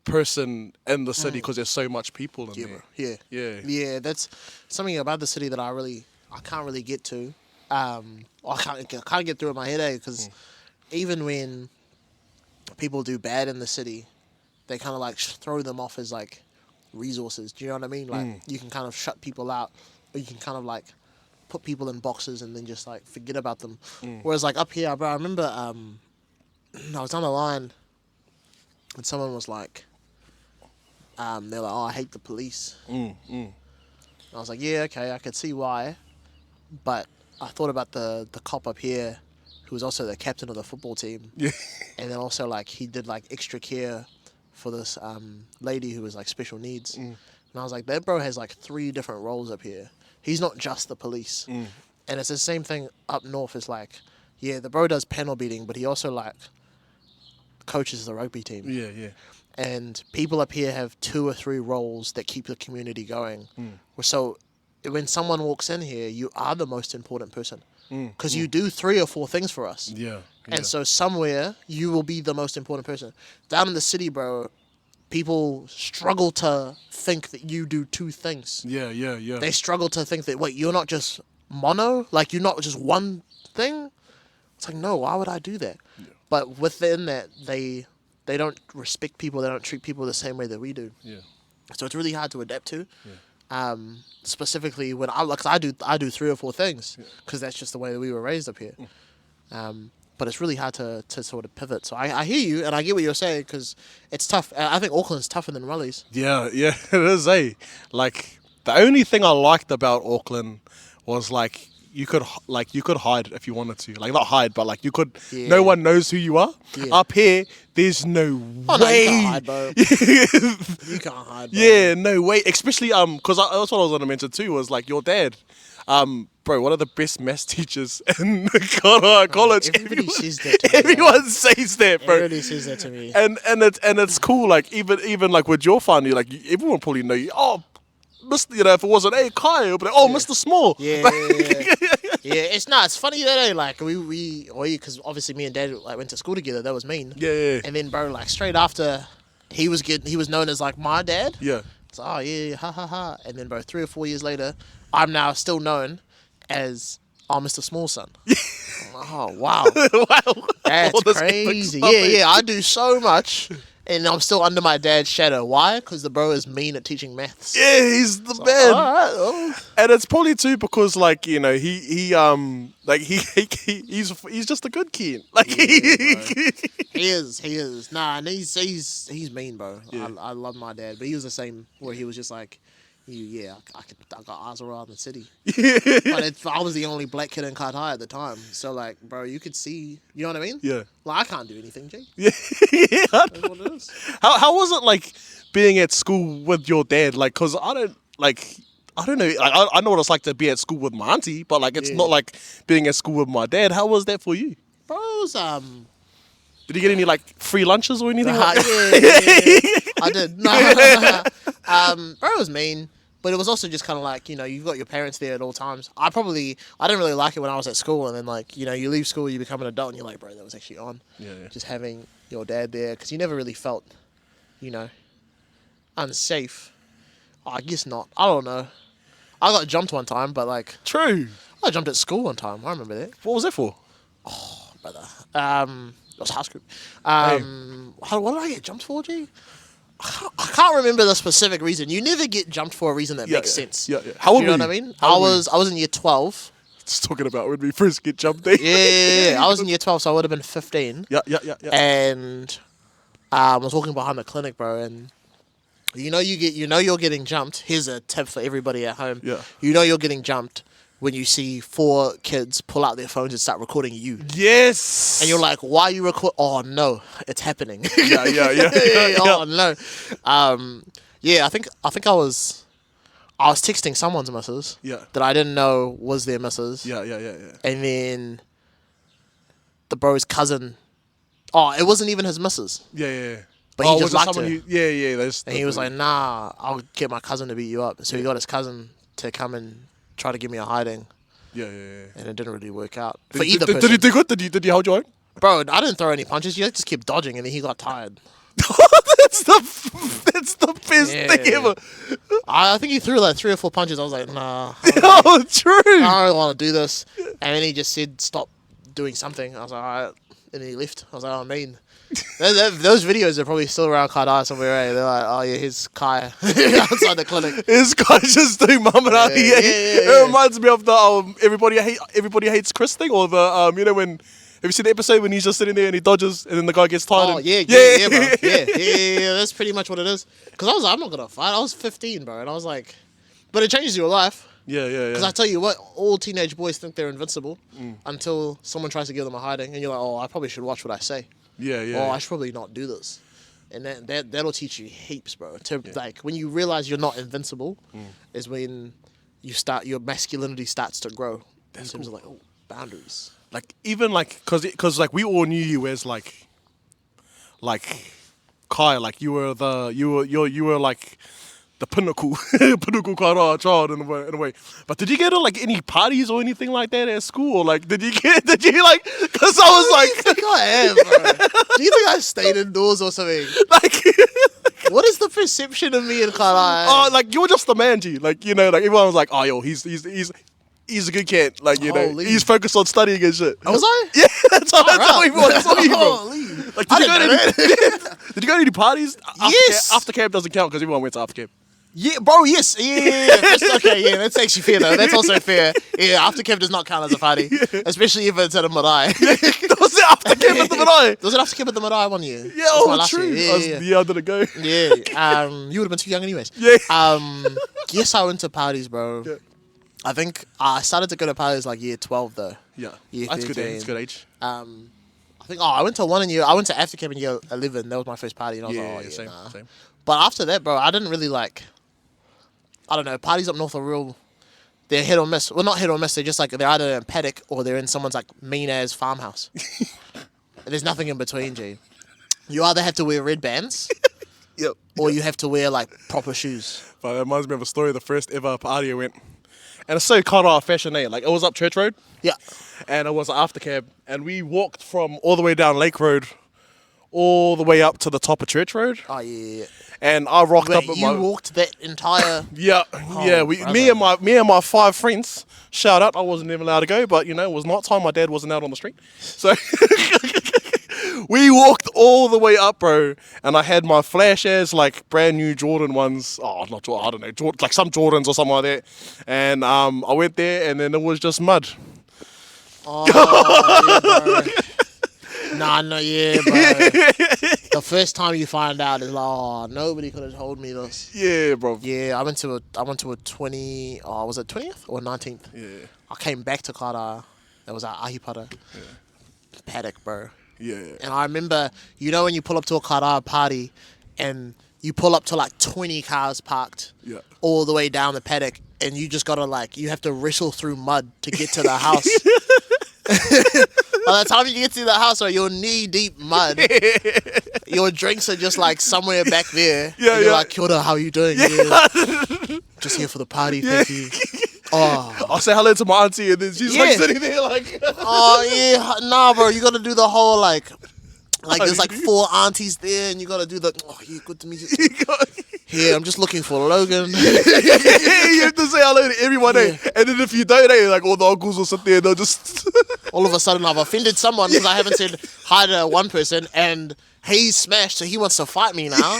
person in the city because there's so much people in there. Yeah, that's something about the city that I can't really get to. I can't get through in my head, because even when people do bad in the city, they kind of like throw them off as like resources. Do you know what I mean? Like you can kind of shut people out, or you can kind of like put people in boxes and then just like forget about them. Whereas like up here, bro, I remember I was on the line and someone was like, they're like, oh, I hate the police. I was like, yeah, okay, I could see why. But I thought about the cop up here who was also the captain of the football team. Yeah. And then also like he did like extra care for this lady who was like special needs. And I was like, that bro has like 3 different roles up here. He's not just the police. And it's the same thing up north. It's like, yeah, the bro does panel beating, but he also like coaches the rugby team. Yeah, yeah. And people up here have 2 or 3 roles that keep the community going. So when someone walks in here, you are the most important person because you do 3 or 4 things for us. Yeah. And so somewhere you will be the most important person. Down in the city, bro, people struggle to think that you do 2 things. Yeah, yeah, yeah. They struggle to think that, wait, you're not just mono? Like, you're not just one thing? It's like, no, why would I do that? Yeah. But within that, they don't respect people. They don't treat people the same way that we do. Yeah. So it's really hard to adapt to. Yeah. Specifically when I do 3 or 4 things because that's just the way that we were raised up here. But it's really hard to sort of pivot. So I hear you and I get what you're saying because it's tough. I think Auckland's tougher than Raleigh's. Yeah, yeah, it is, eh? Like, the only thing I liked about Auckland was, like, you could hide if you wanted to. Like, not hide, but, like, you could... Yeah. No one knows who you are. Yeah. Up here, there's no way. No, you can't hide, bro. You can't hide, bro. Yeah, no way. Especially, because that's what I was going to mention, too, was, like, your dad. Bro, one of the best maths teachers in college. Everybody says that to me. Everyone says that, bro. Everybody says that to me. And it's cool. Like even like with your family, like everyone probably know you. Oh, Mr. You know, if it wasn't Kai, it'd be like, oh, Mr. Small. Yeah. Yeah. It's funny that like we because obviously me and Dad like went to school together. That was mean. Yeah. And then bro, like straight after, he was known as like my dad. Yeah. It's oh yeah, ha ha ha. And then bro, 3 or 4 years later, I'm now still known as Mr. Small's son. Oh wow. Wow. That's crazy. Yeah. I do so much. And I'm still under my dad's shadow. Why? Because the bro is mean at teaching maths. Yeah, he's the man. All right, and it's probably too because like you know he's just a good kid. Like he is. Nah, and he's mean, bro. Yeah. I love my dad, but he was the same where he was just like, I got eyes around the city. But I was the only black kid in Kaitaia at the time. So, like, bro, you could see... You know what I mean? Yeah. Like, I can't do anything, G. Yeah. That's what it is. How was it, like, being at school with your dad? Like, because I don't know. Like, I know what it's like to be at school with my auntie, but, like, it's not like being at school with my dad. How was that for you? Bro, it was, Did you get any, like, free lunches or anything? yeah. I did. No. Bro, it was mean. But it was also just kind of like, you know, you've got your parents there at all times. I didn't really like it when I was at school. And then, like, you know, you leave school, you become an adult, and you're like, bro, that was actually on. Yeah. Just having your dad there. Because you never really felt, you know, unsafe. I guess not. I don't know. I got jumped one time, but, like... True. I jumped at school one time. I remember that. What was that for? Oh, brother. It was house group. What did I get jumped for, G? I can't remember the specific reason. You never get jumped for a reason that makes sense. Yeah. How old you know were what you? I mean? I was in year 12. Just talking about when we first get jumped. Eh? Yeah. I was in year 12, so I would have been 15. Yeah. And I was walking behind the clinic, bro, and you're getting jumped. Here's a tip for everybody at home. Yeah. You know you're getting jumped when you see 4 kids pull out their phones and start recording you. Yes. And you're like, why are you record? Oh no, it's happening. Yeah. Oh no. I think I was texting someone's missus. Yeah. That I didn't know was their missus. Yeah. And then the bro's cousin. Oh, it wasn't even his missus. Yeah. But he just liked her. And he was like, nah, I'll get my cousin to beat you up. So he got his cousin to come and try to give me a hiding. Yeah. And it didn't really work out. Did he do good? Did he hold your own? Bro, I didn't throw any punches. He just kept dodging and then he got tired. That's the best thing ever. I think he threw like 3 or 4 punches. I was like, nah. Oh, true. I don't really want to do this. And then he just said, stop doing something. I was like, all right. And then he left. I was like, oh, mean. Those videos are probably still around Kaitaia somewhere, right? They're like, oh yeah, here's Kai outside the clinic. This guy just doing mum and auntie. Yeah. It reminds me of the everybody hates Chris thing, or the you know when. Have you seen the episode when he's just sitting there and he dodges and then the guy gets tired? Oh, yeah, bro. Yeah, that's pretty much what it is. Because I was like, I'm not going to fight. I was 15, bro. And I was like, but it changes your life. Yeah, yeah, Because yeah. I tell you what, all teenage boys think they're invincible until someone tries to give them a hiding, and you're like, oh, I probably should watch what I say. Yeah, yeah. Oh, I should probably not do this. And that'll teach you heaps, bro. Like when you realize you're not invincible, is when your masculinity starts to grow in terms of like boundaries. Like even like cause like we all knew you as like Kai, like you were like the pinnacle Kaitaia child in a way. But did you get to like any parties or anything like that at school? Or like did you like? Because I was like, I think I am, bro. Do you think I stayed indoors or something? like. What is the perception of me in Kaitaia? Oh, like you were just the man, G. Like you know, like everyone was like, oh, yo, he's a good kid. Like you know, Holy. he's focused on studying and shit. Was I? Yeah, that's how everyone saw you, bro. Holy. Like, I didn't know that. did you go to any parties? Yes. After camp doesn't count because everyone went to after camp. Yeah, bro, yes. Yeah. Okay, yeah, that's actually fair, though. That's also fair. Yeah, after camp does not count as a party, especially if it's at a marae. Was it after camp at the Marae? Was it after camp at the marae one year? Yeah, That's my oh, last true. year. Yeah, I didn't go. yeah. You would have been too young anyways. Yeah. Yes, I went to parties, bro. Yeah. I think I started to go to parties like year 12, though. Yeah, Year that's good. 13. That's good age. I think, I went to one in year, I went to after camp in year 11. That was my first party, and I was Yeah, like, oh, yeah, same, nah. same. But after that, bro, I didn't really like, I don't know, parties up north are real, they're hit or miss. Well, not hit or miss, they're just like, they're either in paddock or they're in someone's like mean-ass farmhouse. There's nothing in between, G. You either have to wear red bands Yep. or you have to wear like proper shoes. But that reminds me of a story. The first ever party I went, and it's so Kaitaia fashion, eh? Like it was up Church Road. Yeah. And it was an after cab, and we walked from all the way down Lake Road, all the way up to the top of Church Road. Oh, yeah. And I rocked Wait, up with you my walked that entire... yeah. brother. Me and my 5 friends. Shout out! I wasn't even allowed to go, but you know it was night time. My dad wasn't out on the street, so we walked all the way up, bro. And I had my flash ass like brand new Jordan ones. Oh, not Jordan. I don't know, Jordan, like some Jordans or something like that. And I went there, and then it was just mud. Oh, yeah, bro. Nah, no, yeah, bro. The first time you find out is like, oh, nobody could have told me this. Yeah, bro. Yeah, I went to a 20. Oh, was it 20th or 19th? Yeah. I came back to Kaitaia. That was at Ahipara. Yeah. Paddock, bro. Yeah. And I remember, you know, when you pull up to a Kaitaia party, and you pull up to like 20 cars parked, Yeah. all the way down the paddock, and you just gotta like, you have to wrestle through mud to get to the house. By the time you get to the house, or you're knee deep mud, your drinks are just like somewhere back there. Yeah, and you're yeah. like, kia ora, how you doing? Yeah. Just here for the party, thank you. Oh, I'll say hello to my auntie, and then she's like Yeah. sitting there like. oh yeah, nah, bro, you gotta do the whole like there's like you- 4 aunties there, and you gotta do the, oh yeah, good to meet you. Yeah, I'm just looking for Logan. You have to say hello to everyone, eh? And then if you don't, eh, like all the uncles will sit there and they'll just. All of a sudden, I've offended someone because I haven't said hi to one person, and he's smashed, so he wants to fight me now.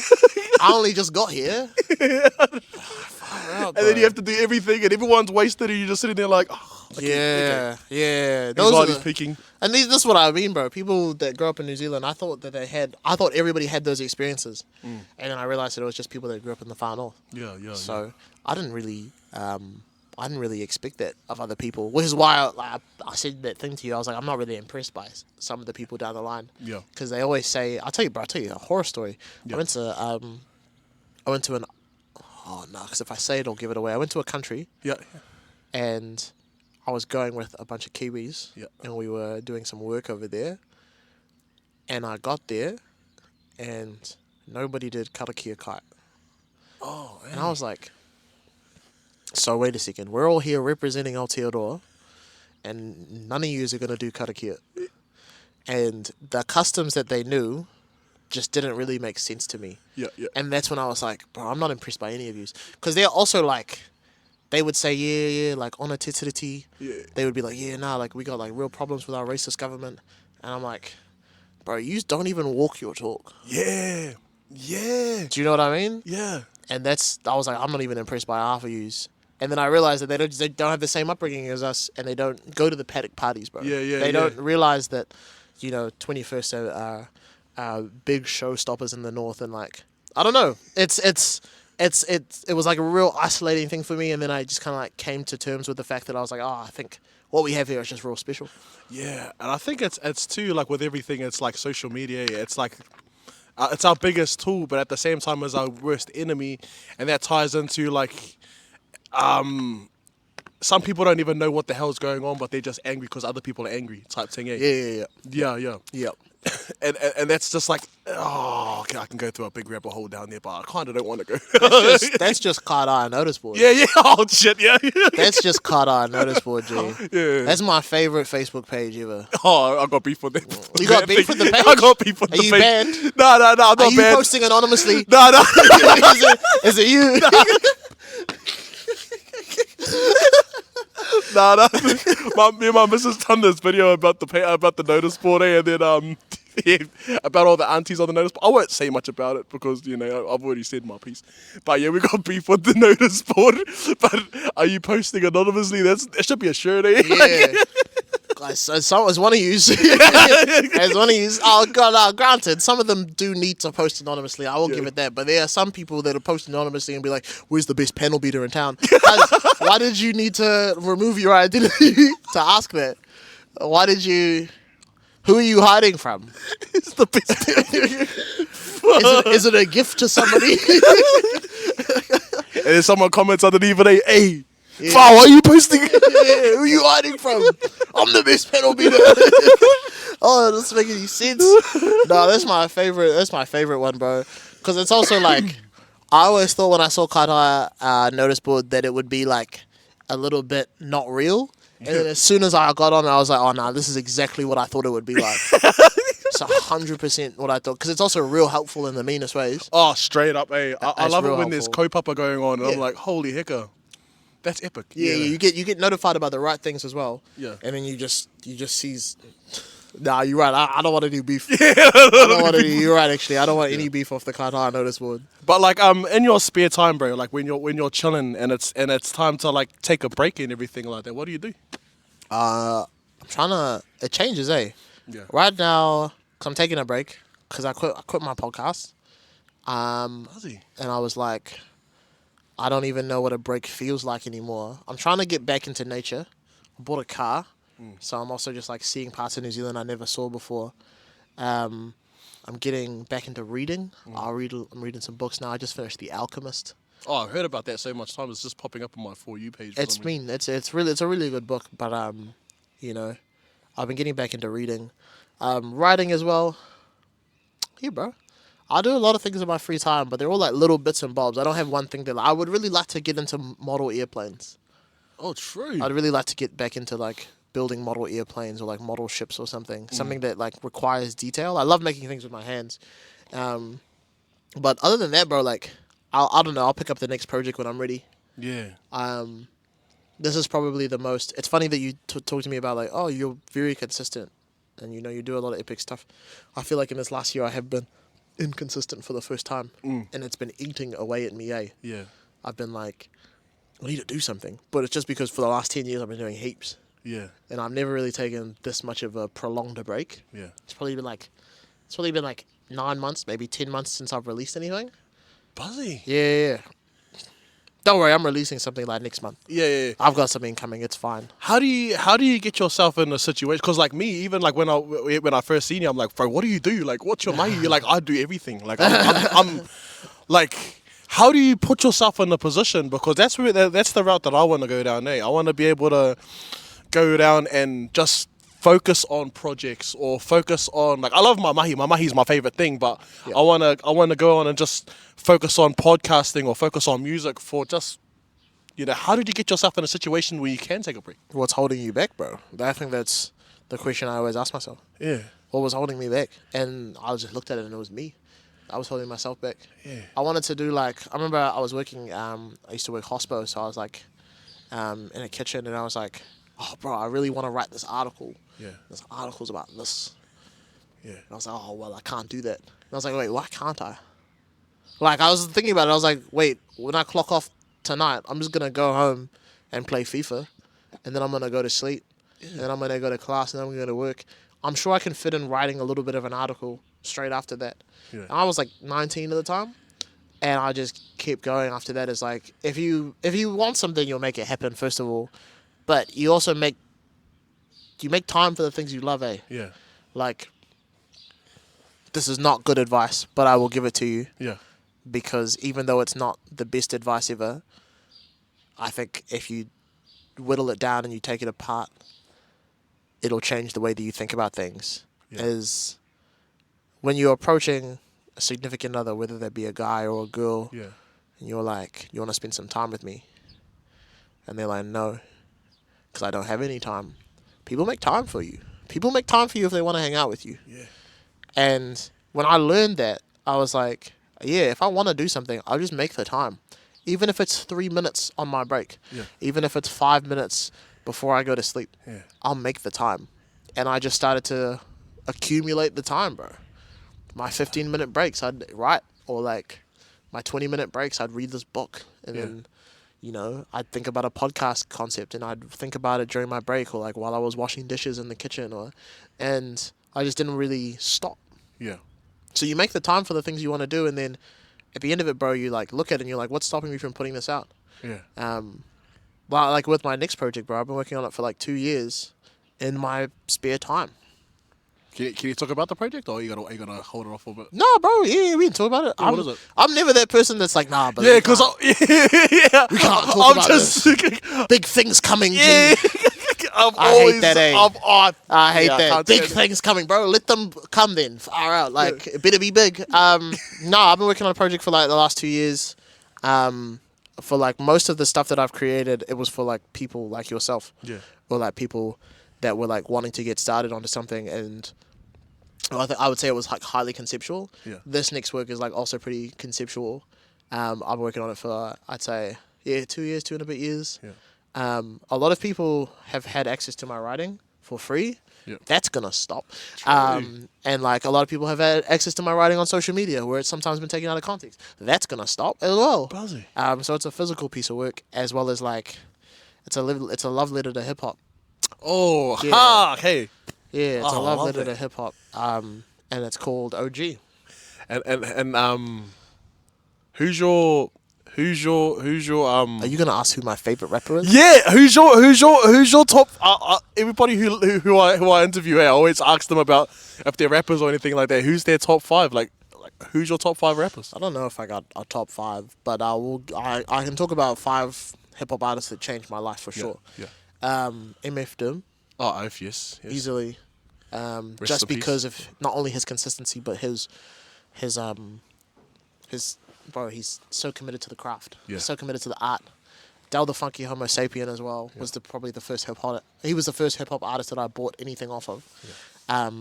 I only just got here. Far out, And then bro. you have to do everything, and everyone's wasted, and you're just sitting there like, oh, Yeah, yeah. Those are anxiety's the, peaking. and this is what I mean, bro. People that grow up in New Zealand, I thought everybody had those experiences, and then I realized that it was just people that grew up in the far north. Yeah. So I didn't really expect that of other people, which is why I said that thing to you. I was like, I'm not really impressed by some of the people down the line. Yeah. Because they always say, I'll tell you a horror story. Yeah. I went to an, oh no, because if I say it, I'll give it away. I went to a country, Yeah. and I was going with a bunch of Kiwis, Yeah. and we were doing some work over there. And I got there, and nobody did karakia kite. Oh, And I was like, so wait a second, we're all here representing Aotearoa, and none of yous are going to do karakia. And the customs that they knew just didn't really make sense to me. Yeah. And that's when I was like, bro, I'm not impressed by any of yous. Because they're also like, they would say, yeah, like, on a titiriti. Yeah. They would be like, yeah, nah, like, we got, like, real problems with our racist government. And I'm like, bro, yous don't even walk your talk. Yeah. Do you know what I mean? Yeah. And I was like, I'm not even impressed by half of yous. And then I realized that they don't have the same upbringing as us, and they don't go to the paddock parties, bro. Yeah. They don't realize that, 21st are big showstoppers in the north, and like, I don't know. It's it was like a real isolating thing for me, and then I just kind of like came to terms with the fact that I was like, oh, I think what we have here is just real special. Yeah, and I think it's too, like with everything, it's like social media. It's like it's our biggest tool, but at the same time, it's our worst enemy, and that ties into like some people don't even know what the hell's going on, but they're just angry because other people are angry, type thing. Eh? Yeah. And that's just like, oh, okay, I can go through a big rabbit hole down there, but I kind of don't want to go. That's just Kaitaia notice board. Yeah. Oh shit, yeah. That's just Kaitaia notice board, G. Yeah. That's my favorite Facebook page ever. Oh, I got beef with it. You got beef with the page? I got beef with the page. Are you banned? No, I'm not Are you banned. posting anonymously? No. Is it you? Nah. Me and my missus done this video about the notice board, and then about all the aunties on the notice board. I won't say much about it because I've already said my piece. But yeah, we got beef with the notice board. But are you posting anonymously? That should be a shirt, eh? Yeah. As one of you, oh god, granted, some of them do need to post anonymously. I will give it that, but there are some people that are posting anonymously and be like, "Where's the best panel beater in town?" Why did you need to remove your identity to ask that? Why did you? Who are you hiding from? It's the best. Is it a gift to somebody? And then someone comments underneath it, hey. Yeah. Wow, why are you posting? Yeah, who are you hiding from? I'm the best panel beater. Oh, that's making any sense. No, that's my favorite. That's my favorite one, bro. Because it's also like, I always thought when I saw Kaitaia notice board that it would be like a little bit not real. And then as soon as I got on, I was like, oh no, this is exactly what I thought it would be like. It's 100% what I thought. Because it's also real helpful in the meanest ways. Oh, straight up, eh? I love it when helpful. there's co-papa going on, and I'm like, holy hecker. That's epic. Yeah, you get notified about the right things as well. Yeah. And then you just sees. Nah, you're right. I don't want to do beef. Yeah, I don't want to do. You're right, actually. I don't want any beef off the Kaitaia notice board. But like in your spare time, bro, like when you're chilling and it's time to like take a break and everything like that, what do you do? I'm trying to. It changes, eh? Yeah. Right now, cause I'm taking a break because I quit my podcast. And I was like, I don't even know what a break feels like anymore. I'm trying to get back into nature. I bought a car, so I'm also just like seeing parts of New Zealand I never saw before. I'm getting back into reading. I'm reading some books now. I just finished The Alchemist. Oh, I've heard about that so much time. It's just popping up on my For You page. It's a really good book, but I've been getting back into reading, writing as well. Yeah, bro. I do a lot of things in my free time, but they're all like little bits and bobs. I don't have one thing that I would really like to get into model airplanes. Oh, true. I'd really like to get back into like building model airplanes or like model ships or something. Something that like requires detail. I love making things with my hands. But other than that, bro, like I don't know. I'll pick up the next project when I'm ready. Yeah. This is probably the most. It's funny that you talk to me about like, oh, you're very consistent, and you do a lot of epic stuff. I feel like in this last year I have been inconsistent for the first time, and it's been eating away at me. Yeah. I've been like, I need to do something, but it's just because for the last 10 years I've been doing heaps. Yeah. And I've never really taken this much of a prolonged break. Yeah. It's probably been like 9 months, maybe 10 months since I've released anything. Buzzy. Yeah. Don't worry, I'm releasing something like next month. Yeah. I've got something coming. It's fine. How do you get yourself in a situation? Because like me, even like when I first seen you, I'm like, bro, what do you do? Like, what's your money? You're like, I do everything. Like, I'm like, how do you put yourself in a position? Because that's the route that I want to go down. I want to be able to go down and just focus on projects or focus on like I love my mahi. My mahi is my favorite thing, but I wanna go on and just focus on podcasting or focus on music for just how did you get yourself in a situation where you can take a break? What's holding you back, bro? I think that's the question I always ask myself. Yeah. What was holding me back? And I just looked at it and it was me. I was holding myself back. Yeah. I wanted to do I remember I was working, I used to work hospo, so I was like in a kitchen and I was like, oh bro, I really want to write this article. Yeah. This article's about this. Yeah. And I was like, oh well, I can't do that. And I was like, wait, why can't I? Like I was thinking about it, I was like, wait, when I clock off tonight, I'm just gonna go home and play FIFA and then I'm gonna go to sleep. Yeah. And then I'm gonna go to class and then I'm gonna go to work. I'm sure I can fit in writing a little bit of an article straight after that. Yeah. And I was like 19 at the time. and I just keep going after that. Is like if you want something, you'll make it happen first of all, but you also make time for the things you love, eh? Yeah. Like, this is not good advice, but I will give it to you. Yeah. Because even though it's not the best advice ever, I think if you whittle it down and you take it apart, it'll change the way that you think about things. Yeah. Is when you're approaching a significant other, whether that be a guy or a girl, Yeah. and you're like, you want to spend some time with me? And they're like, no, because I don't have any time. People make time for you. People make time for you if they want to hang out with you. Yeah. And when I learned that, I was like, yeah, if I want to do something, I'll just make the time. Even if it's 3 minutes on my break. Yeah. Even if it's 5 minutes before I go to sleep. Yeah. I'll make the time. And I just started to accumulate the time, bro. My 15-minute breaks, I'd write. Or like my 20-minute breaks, I'd read this book. And then, you know, I'd think about a podcast concept and I'd think about it during my break or like while I was washing dishes in the kitchen. And I just didn't really stop. Yeah. So you make the time for the things you want to do, and then at the end of it, bro, you like look at it and you're like, what's stopping me from putting this out? Yeah. Well, like with my next project, bro, I've been working on it for like 2 years in my spare time. Can you talk about the project, or you gotta hold it off for a bit? No, bro, yeah, we can talk about it. Yeah, what is it? I'm never that person that's like, nah, but Yeah, because we can't talk about this. Big things coming. Yeah. G. I hate that, eh? I hate I that. can't Big stand it. things coming, bro. Let them come then. Far out. Like, it better be big. No, I've been working on a project for like the last 2 years. For like most of the stuff that I've created, it was for like people like yourself. Yeah. Or like people that were like wanting to get started onto something, and I would say it was like highly conceptual. Yeah. This next work is like also pretty conceptual. I've been working on it for, I'd say, 2 years, 2 and a bit years. Yeah. A lot of people have had access to my writing for free. Yeah. That's gonna stop. And like a lot of people have had access to my writing on social media, where it's sometimes been taken out of context. That's gonna stop as well. Buzzy. So it's a physical piece of work, as well as like it's a love letter to hip hop. Oh, Yeah. ha, hey. Yeah, it's Oh, a love I love letter that. to hip hop. And it's called OG. And who's your Are you gonna ask who my favorite rapper is? yeah, who's your top everybody who I interview, I always ask them about if they're rappers or anything like that. Who's their top 5? Like who's your top 5 rappers? I don't know if I got a top 5, but I can talk about 5 hip hop artists that changed my life for sure. Yeah. MF Doom, Oh, yes. easily. in Just peace. because of not only his consistency, but his bro, he's so committed to the craft. Yeah. So committed to the art. Del the Funky Homo Sapien as well was probably the first hip hop. He was the first hip hop artist that I bought anything off of. Yeah.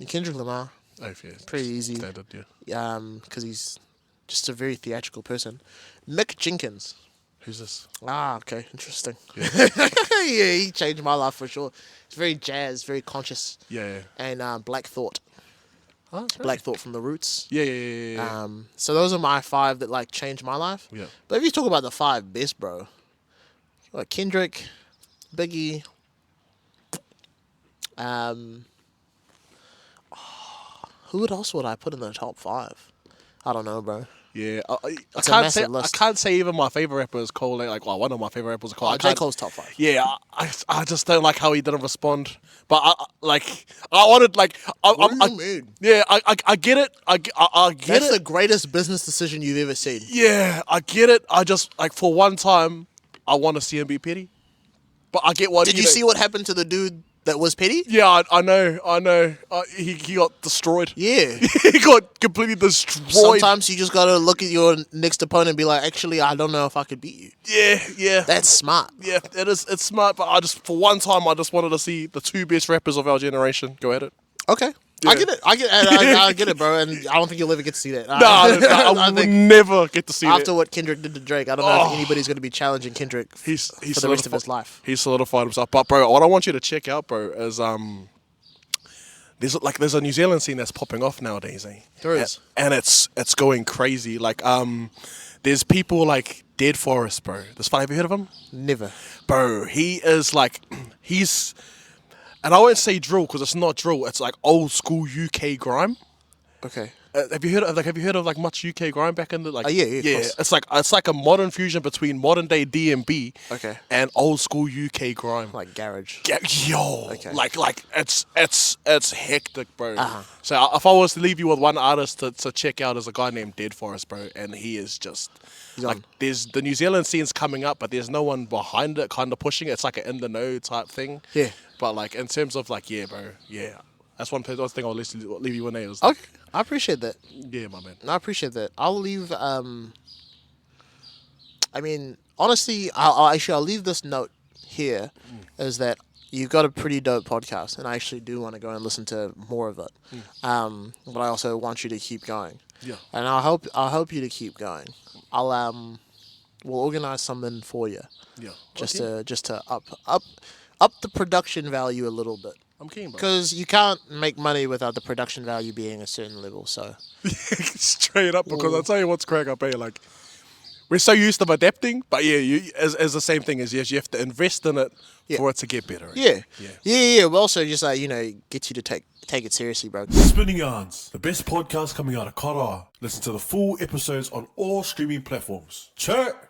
Kendrick Lamar, Oh, yes. pretty easy. Standard, yeah. Because he's just a very theatrical person. Mick Jenkins. Who's this? Ah, okay, interesting. Yeah. Yeah, he changed my life for sure. He's very jazz, very conscious, Yeah. and Black Thought. Oh, that's right. Black Thought from the Roots. Yeah. So those are my 5 that like changed my life. Yeah. But if you talk about the 5 best, bro, like Kendrick, Biggie, who else would I put in the top 5? I don't know, bro. Yeah, I It's a can't say. massive list. I can't say even my favorite rapper is Cole. Like, well, one of my favorite rappers is Cole. I J. can't- Cole's top 5. Yeah, I just don't like how he didn't respond. But I wanted like What do you mean? Yeah, I get it. I get That's it. the greatest business decision you've ever seen. Yeah, I get it. I just like for one time, I want to see him be petty. But I get what. Did you see what happened to the dude that was petty? Yeah, I know. He got destroyed. Yeah. He got completely destroyed. Sometimes you just gotta look at your next opponent and be like, actually, I don't know if I could beat you. Yeah. That's smart. Yeah, it is. It's smart, but I just for one time I just wanted to see the 2 best rappers of our generation go at it. Okay. Yeah. I get it. I get it, bro. And I don't think you'll ever get to see that. No, I would never get to see after that. what Kendrick did to Drake, I don't know if anybody's going to be challenging Kendrick He's for the rest of his life. He's solidified himself. But bro, what I want you to check out, bro, is there's a New Zealand scene that's popping off nowadays, eh? There is. And it's going crazy. Like there's people like Dead Forest, bro. Have you heard of him? Never. Bro, he is like and I won't say drill because it's not drill. It's like old school UK grime. Okay. Have you heard of like much UK grime back in the like? Yeah, of course. It's like a modern fusion between modern day D&B Okay. and old school UK grime. Like garage. Okay. Like it's hectic, bro. Uh-huh. So if I was to leave you with one artist to check out, is a guy named Dead Forest, bro, and he is just like there's the New Zealand scene's coming up, but there's no one behind it, kind of pushing it. It's like an in the know type thing. Yeah. But like in terms of like, yeah, bro, yeah. That's one thing I'll leave you with. Is Okay, I appreciate that. Yeah, my man. I appreciate that. I'll leave. I mean, honestly, I'll leave this note here, is that you've got a pretty dope podcast, and I actually do want to go and listen to more of it. But I also want you to keep going. Yeah. And I'll help you to keep going. We'll organize something for you. Yeah. Just to up the production value a little bit. I'm keen, bro. Because you can't make money without the production value being a certain level. So Straight up, because I'll tell you what's crack up here. Like, we're so used to adapting, but yeah, you as the same thing as yes, you have to invest in it for it to get better. Right? Yeah. But also just like get you to take it seriously, bro. Spinning Yarns, the best podcast coming out of Kaitaia. Listen to the full episodes on all streaming platforms. Chirp!